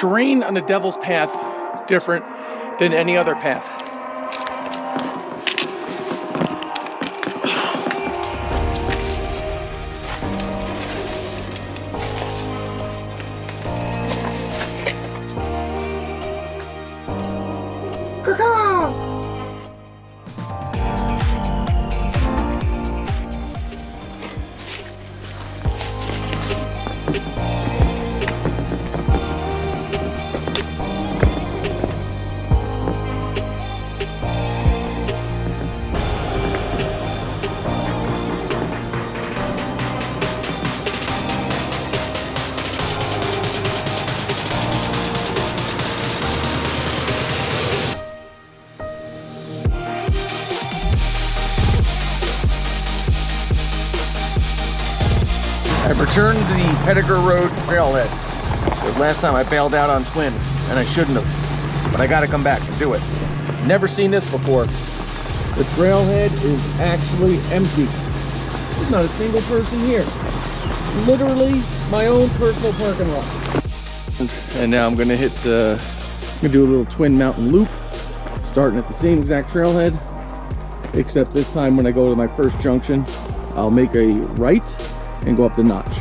Terrain on the Devil's Path different than any other path. I've returned to the Prediger Road trailhead. Because last time I bailed out on Twin, and I shouldn't have. But I gotta come back and do it. Never seen this before. The trailhead is actually empty. There's not a single person here. Literally my own personal parking lot. And now I'm gonna hit, I'm gonna do a little Twin Mountain loop, starting at the same exact trailhead, except this time when I go to my first junction, I'll make a right and go up the notch.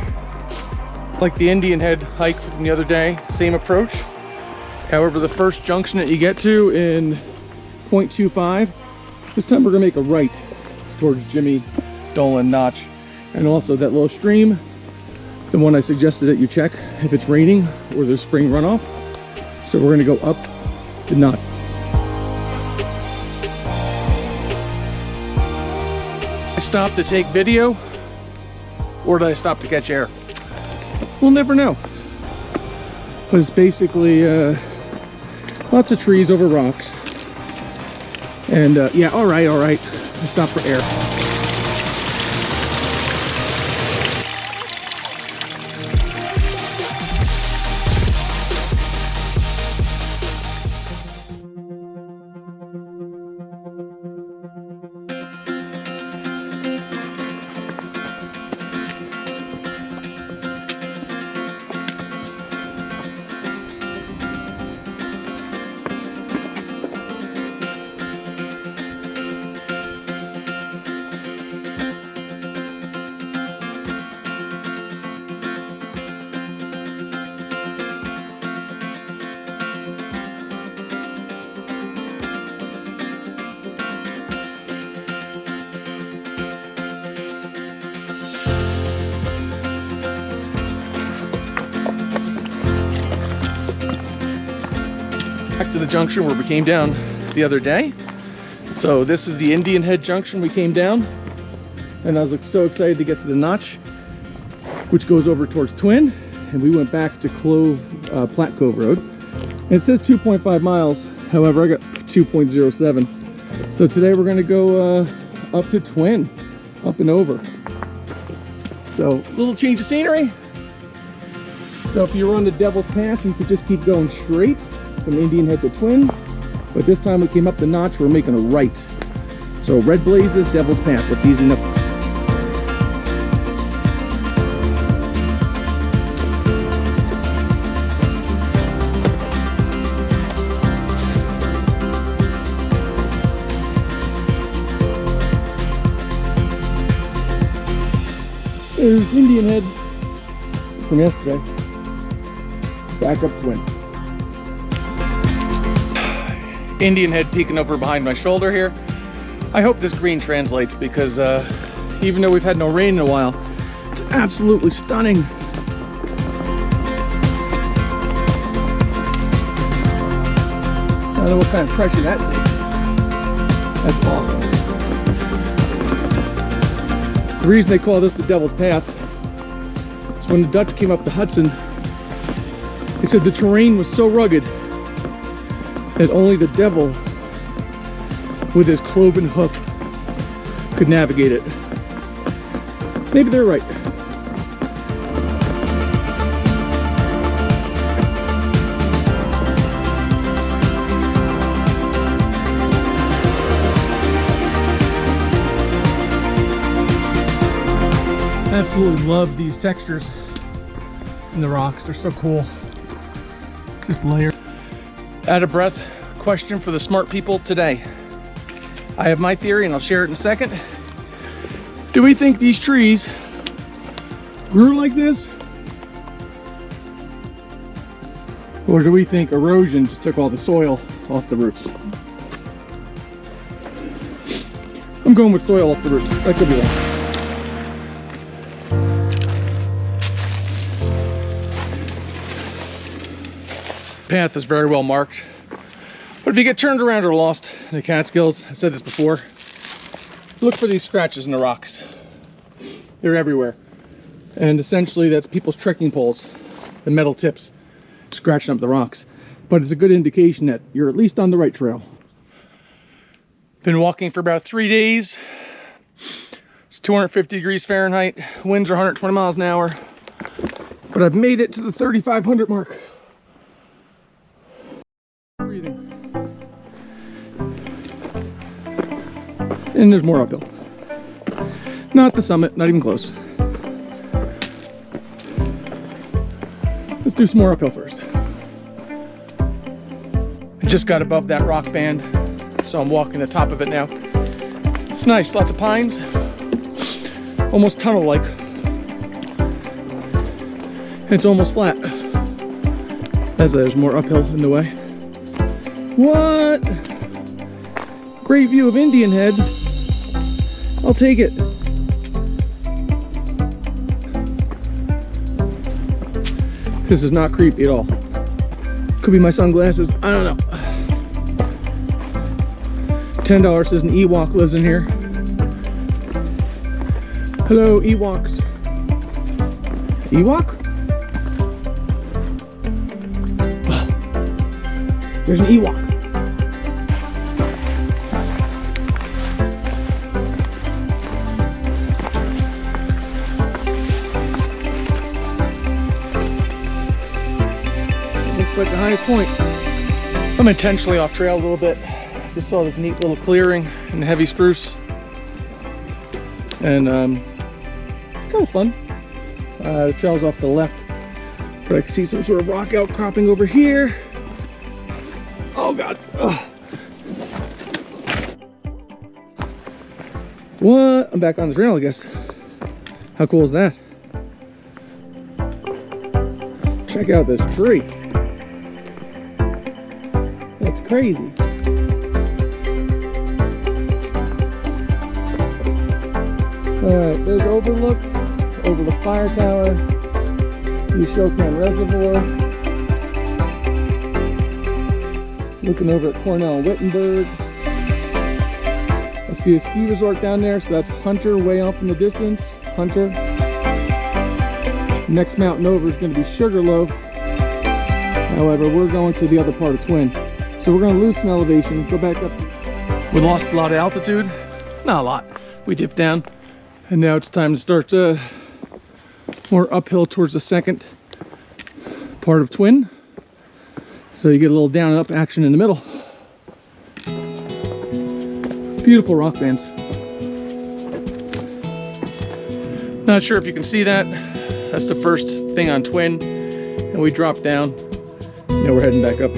Like the Indian Head hike from the other day, same approach. However, the first junction that you get to in 0.25, this time we're gonna make a right towards Jimmy Dolan Notch. And also that little stream, the one I suggested that you check if it's raining or there's spring runoff. So we're gonna go up the notch. I stopped to take video, or did I stop to catch air? We'll never know. But it's basically lots of trees over rocks. And yeah, all right. I stopped for air. Back to the junction where we came down the other day. So this is the Indian Head junction we came down, and I was like so excited to get to the notch, which goes over towards Twin, and we went back to Platte Cove Road. And it says 2.5 miles, however I got 2.07. So today we're gonna go up to Twin, up and over. So a little change of scenery. So if you're on the Devil's Path, you could just keep going straight from Indian Head to Twin, but this time we came up the notch, we're making a right. So red blazes, Devil's Path, let's ease it up. There's Indian Head from yesterday, back up Twin. Indian Head peeking over behind my shoulder here. I hope this green translates, because even though we've had no rain in a while, it's absolutely stunning. I don't know what kind of pressure that takes. That's awesome. The reason they call this the Devil's Path is when the Dutch came up the Hudson, they said the terrain was so rugged that only the devil with his cloven hoof could navigate it. Maybe they're right. I absolutely love these textures in the rocks. They're so cool. Just layer. Out of breath question for the smart people today. I have my theory and I'll share it in a second. Do we think these trees grew like this? Or do we think erosion just took all the soil off the roots? I'm going with soil off the roots. That could be wrong. Path is very well marked. But if you get turned around or lost in the Catskills, I've said this before, look for these scratches in the rocks. They're everywhere. And essentially that's people's trekking poles, the metal tips, scratching up the rocks. But it's a good indication that you're at least on the right trail. Been walking for about 3 days. It's 250 degrees Fahrenheit. Winds are 120 miles an hour. But I've made it to the 3,500 mark. Breathing. And there's more uphill. Not the summit, not even close. Let's do some more uphill first. I just got above that rock band, so I'm walking the top of it now. It's nice, lots of pines, almost tunnel-like. It's almost flat, as there's more uphill in the way. What? Great view of Indian Head. I'll take it. This is not creepy at all. Could be my sunglasses, I don't know. $10 says an Ewok lives in here. Hello, Ewoks. Ewok? There's an Ewok. Looks like the highest point. I'm intentionally off trail a little bit. Just saw this neat little clearing in the heavy spruce, and it's kind of fun. The trail's off to the left, but I can see some sort of rock outcropping over here. Oh god. Ugh. What? I'm back on the trail, I guess. How cool is that? Check out this tree. That's crazy. Alright, there's Overlook Fire Tower, the Shokan Reservoir, looking over at Cornell and Wittenberg. I see a ski resort down there, so that's Hunter way off in the distance. Hunter. Next mountain over is going to be Sugarloaf. However, we're going to the other part of Twin. So we're going to lose some elevation, go back up. We lost a lot of altitude. Not a lot. We dipped down. And now it's time to start more uphill towards the second part of Twin. So you get a little down and up action in the middle. Beautiful rock bands. Not sure if you can see that. That's the first thing on Twin. And we drop down. Now we're heading back up.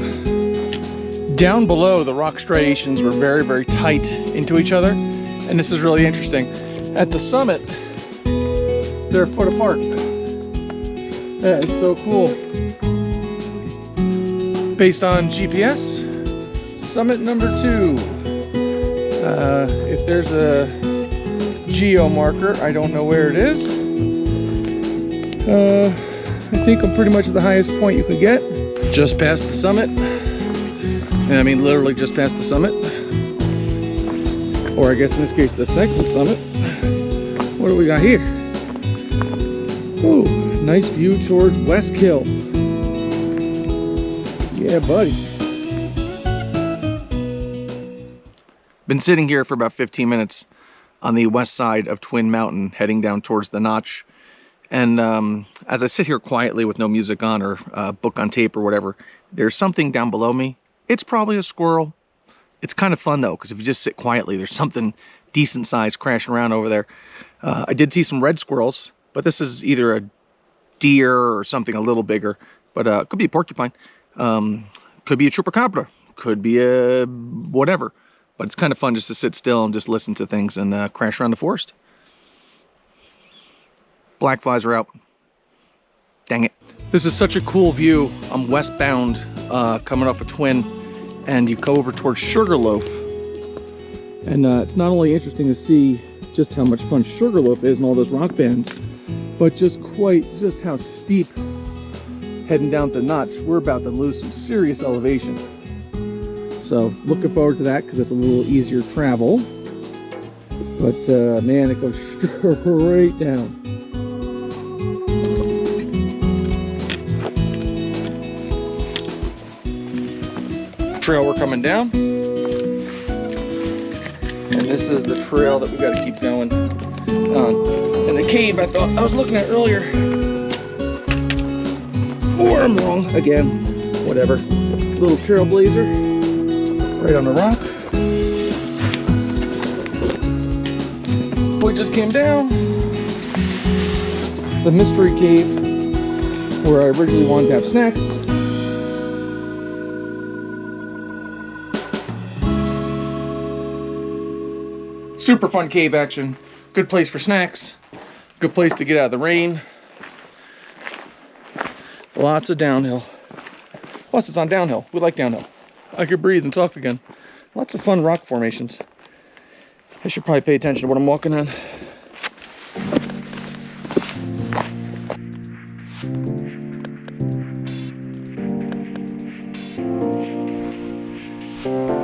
Down below, the rock striations were very, very tight into each other. And this is really interesting. At the summit, they're a foot apart. That is so cool. Based on GPS, summit number 2. If there's a geo marker, I don't know where it is. I think I'm pretty much at the highest point you can get. Just past the summit. And I mean literally just past the summit. Or I guess in this case the second summit. What do we got here? Oh, nice view towards West Kill. Yeah, buddy. Been sitting here for about 15 minutes on the west side of Twin Mountain, heading down towards the notch. And as I sit here quietly with no music on or book on tape or whatever, there's something down below me. It's probably a squirrel. It's kind of fun though, because if you just sit quietly, there's something decent size crashing around over there. I did see some red squirrels, but this is either a deer or something a little bigger, but it could be a porcupine. Could be a chupacabra, could be a whatever. But it's kind of fun just to sit still and just listen to things and crash around the forest. Black flies are out. Dang it. This is such a cool view. I'm westbound coming up a Twin, and you go over towards Sugarloaf. And it's not only interesting to see just how much fun Sugarloaf is and all those rock bands, but just how steep heading down to the notch. We're about to lose some serious elevation. So looking forward to that because it's a little easier travel. But man, it goes straight down. Trail we're coming down, and this is the trail that we got to keep going on. And the cave I thought I was looking at earlier, or I'm wrong again, whatever. Little trailblazer right on the rock. We just came down the mystery cave where I originally wanted to have snacks. Super fun cave action. Good place for snacks. Good place to get out of the rain. Lots of downhill. Plus it's on downhill. We like downhill. I could breathe and talk again. Lots of fun rock formations. I should probably pay attention to what I'm walking on.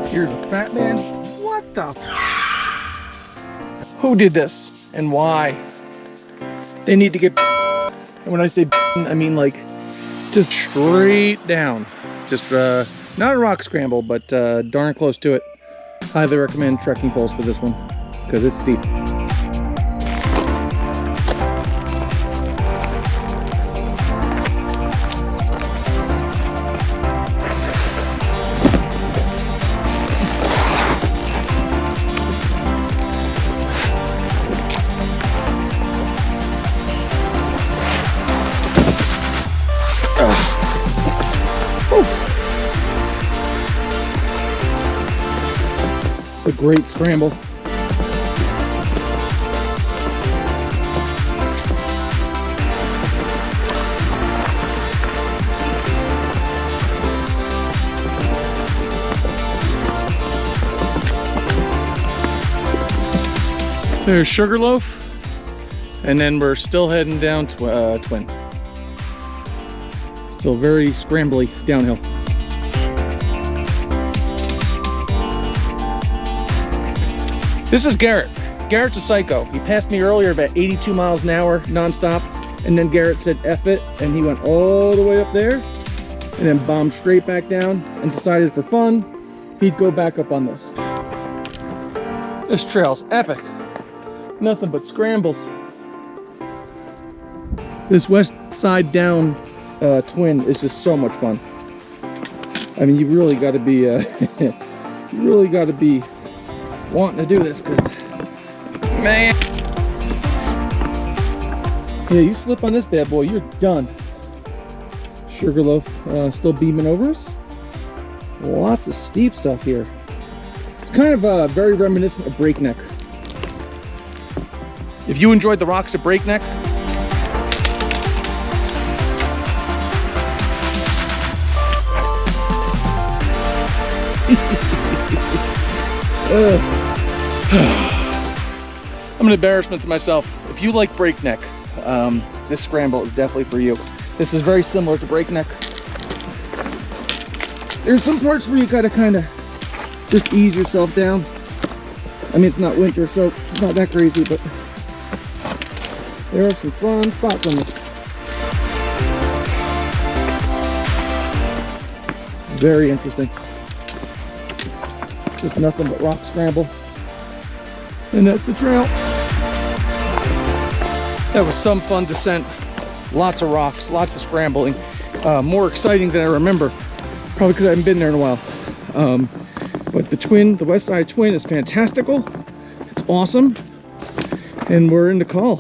Here's the fat man's. What the? Who did this and why? They need to get. And when I say, I mean like just straight down. Just not a rock scramble, but darn close to it. Highly recommend trekking poles for this one because it's steep. A great scramble. There's Sugarloaf, and then we're still heading down to Twin. Still very scrambly downhill. This is Garrett. Garrett's a psycho. He passed me earlier about 82 miles an hour nonstop, and then Garrett said F it, and he went all the way up there, and then bombed straight back down, and decided for fun, he'd go back up on this. This trail's epic. Nothing but scrambles. This west side down Twin is just so much fun. I mean, you really got to be, wanting to do this, because man, yeah, you slip on this bad boy, you're done. Sugarloaf still beaming over us. Lots of steep stuff here. It's kind of very reminiscent of Breakneck. If you enjoyed the rocks at Breakneck, I'm an embarrassment to myself. If you like Breakneck, this scramble is definitely for you. This is very similar to Breakneck. There's some parts where you gotta kind of just ease yourself down. I mean, it's not winter, so it's not that crazy, but there are some fun spots on this. Very interesting. Just nothing but rock scramble. And that's the trail. That was some fun descent. Lots of rocks, lots of scrambling. More exciting than I remember. Probably because I haven't been there in a while. But the west side Twin is fantastical. It's awesome. And we're in the call.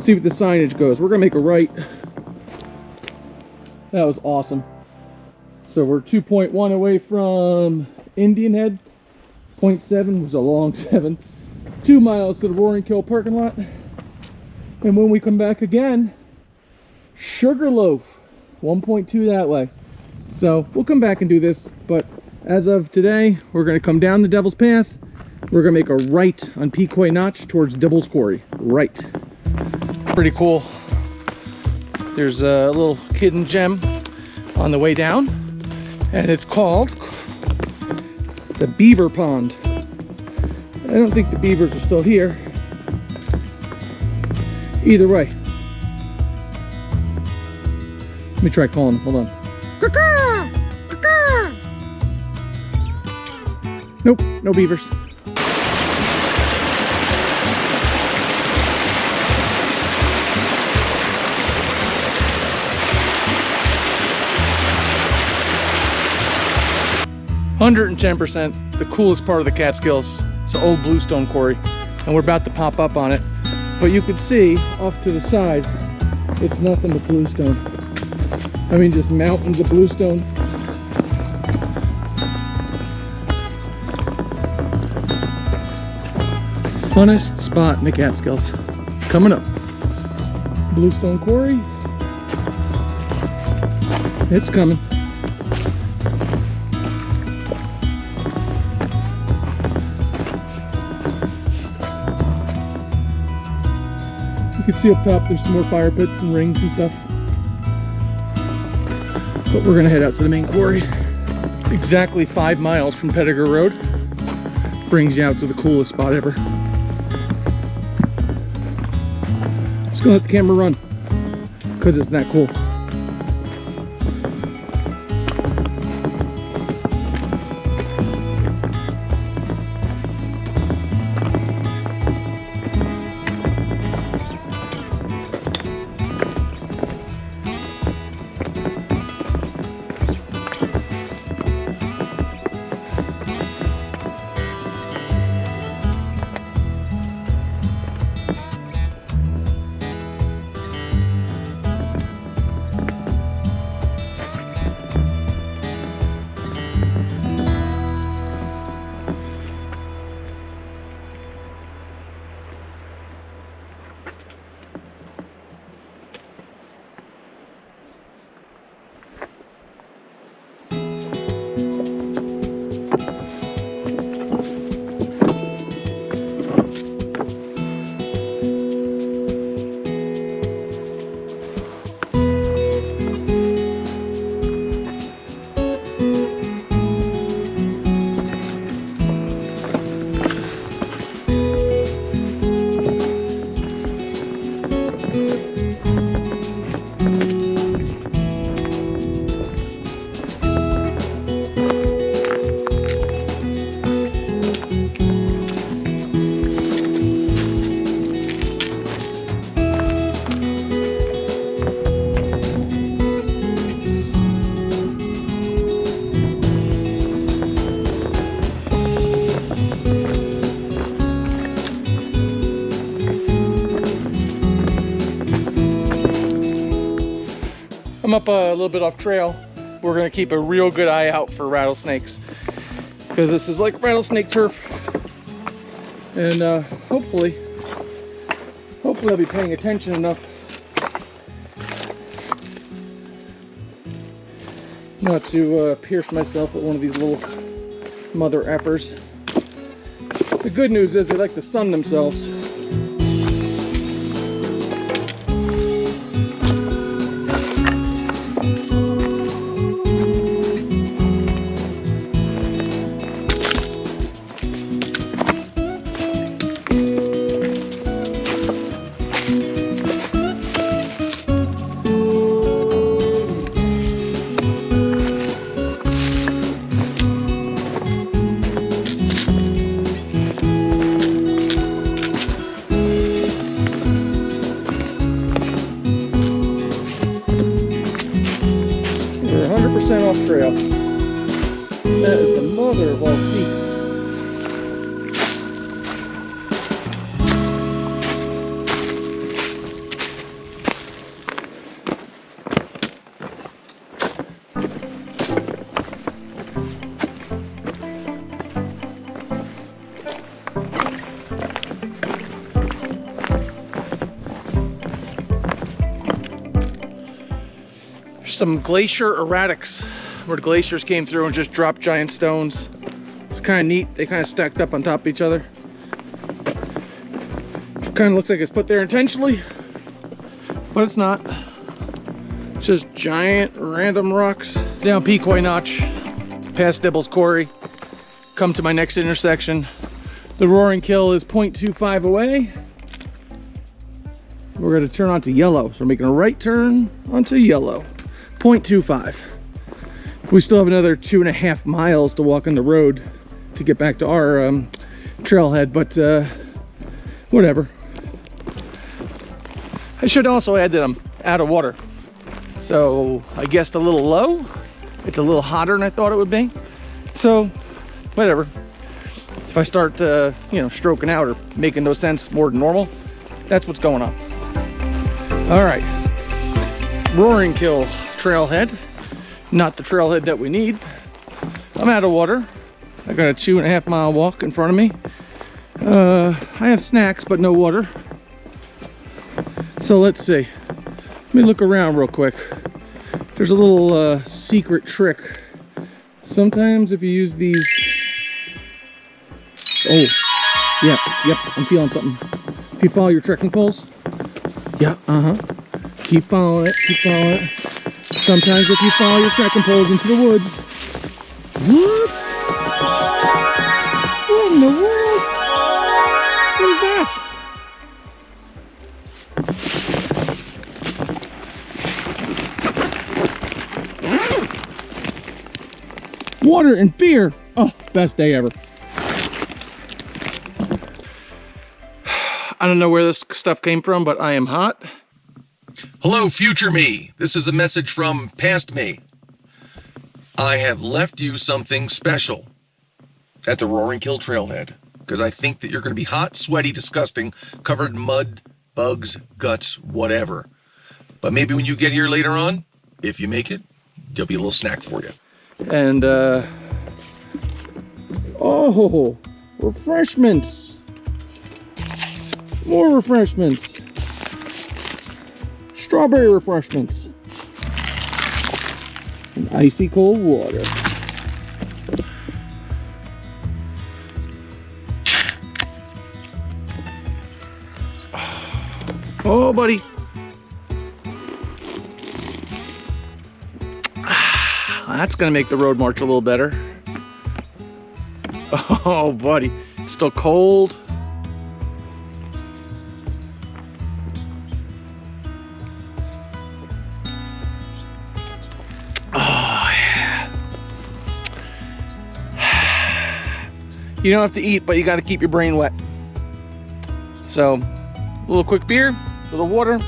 See what the signage goes. We're gonna make a right. That was awesome. So we're 2.1 away from Indian Head. 0.7 was a long 7. 2 miles to the Roaringkill parking lot. And when we come back again, Sugarloaf. 1.2 that way. So we'll come back and do this, but as of today, we're going to come down the Devil's Path. We're going to make a right on Pecoy Notch towards Dibbles Quarry. Right. Pretty cool. There's a little hidden gem on the way down, and it's called the Beaver Pond. I don't think the beavers are still here. Either way. Let me try calling them. Hold on. Caw-caw! Caw-caw! Nope, no beavers. %, the coolest part of the Catskills. It's an old bluestone quarry, and we're about to pop up on it. But you can see off to the side, it's nothing but bluestone. I mean, just mountains of bluestone. Funnest spot in the Catskills. Coming up. Bluestone Quarry. It's coming. You can see up top there's some more fire pits and rings and stuff. But we're gonna head out to the main quarry. Exactly 5 miles from Prediger Road. Brings you out to the coolest spot ever. Just gonna let the camera run, because it's that cool. I'm up a little bit off trail. We're gonna keep a real good eye out for rattlesnakes, because this is like rattlesnake turf. And hopefully I'll be paying attention enough not to pierce myself with one of these little mother effers. The good news is they like to sun themselves. Off trail. That is the mother of all seats. some glacier erratics, where the glaciers came through and just dropped giant stones. It's kind of neat. They kind of stacked up on top of each other. Kind of looks like it's put there intentionally, but it's not. It's just giant random rocks. Down Pecoy Notch, past Dibbles Quarry. Come to my next intersection. The Roaringkill is 0.25 away. We're going to turn onto yellow. So we're making a right turn onto yellow. 0.25. We still have another 2.5 miles to walk on the road to get back to our trailhead, but whatever. I should also add that I'm out of water. So I guessed a little low. It's a little hotter than I thought it would be. So whatever. If I start, you know, stroking out or making no sense more than normal, that's what's going on. All right, Roaringkill trailhead, not the trailhead that we need. I'm out of water. I got a 2.5 mile walk in front of me. I have snacks, but no water. So let's see. Let me look around real quick. There's a little secret trick. Sometimes if you use these, oh, yeah, yep, I'm feeling something. If you follow your trekking poles, yeah, keep following it, keep following it. Sometimes if you follow your trekking poles into the woods, what? What in the world? What is that? Water and beer. Oh, best day ever. I don't know where this stuff came from, but I am hot. Hello, future me. This is a message from past me. I have left you something special at the Roaringkill trailhead because I think that you're going to be hot, sweaty, disgusting, covered in mud, bugs, guts, whatever. But maybe when you get here later on, if you make it, there'll be a little snack for you. And, oh, refreshments. More refreshments. Strawberry refreshments. And icy cold water. Oh, buddy. That's gonna make the road march a little better. Oh, buddy. It's still cold. You don't have to eat, but you got to keep your brain wet. So, a little quick beer, a little water,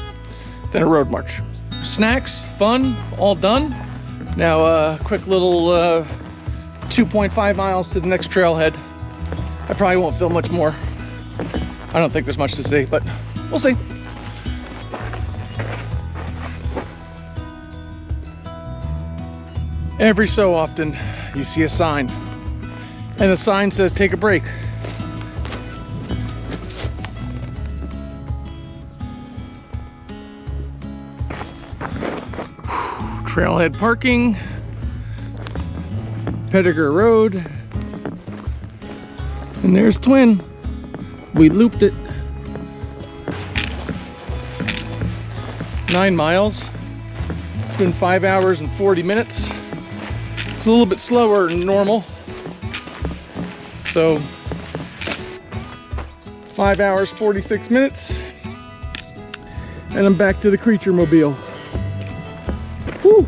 then a road march. Snacks, fun, all done. Now, quick little 2.5 miles to the next trailhead. I probably won't film much more. I don't think there's much to see, but we'll see. Every so often, you see a sign. And the sign says, take a break. Trailhead parking. Prediger Road. And there's Twin. We looped it. 9 miles. It's been 5 hours and 40 minutes. It's a little bit slower than normal. So 5 hours, 46 minutes, and I'm back to the creature mobile. Whew.